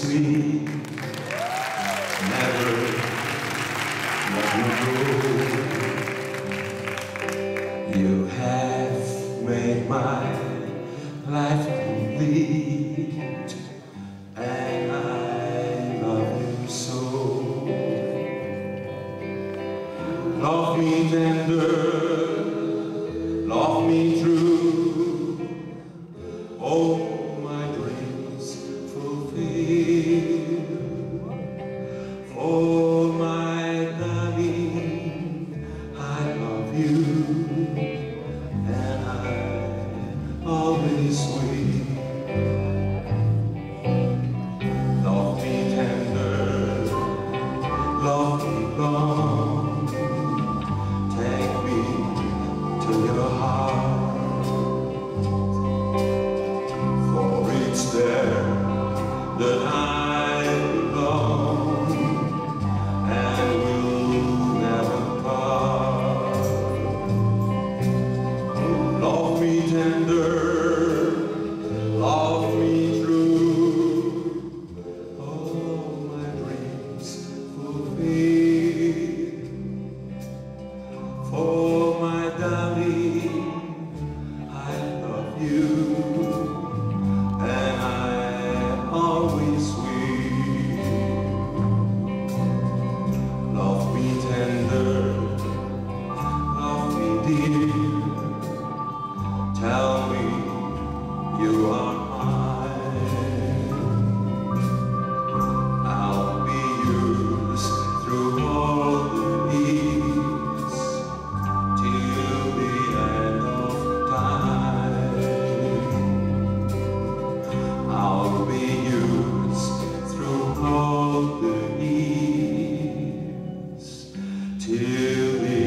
sweet, never let you go. You have made my life complete, and I love you so. Love me tender, love me true, oh, my dreams fulfill. Oh, my darling, I love you, and I always will. Love me tender, love me long, take me to your heart, for it's there that I belong, and will never part. Love me tender, love me true, all my dreams fulfill. For my darling, I love you, and I always will. Love me tender, love me dear, tell me you are mine. I'll be yours through all the years, till the end of time. I'll be yours through all the years, till the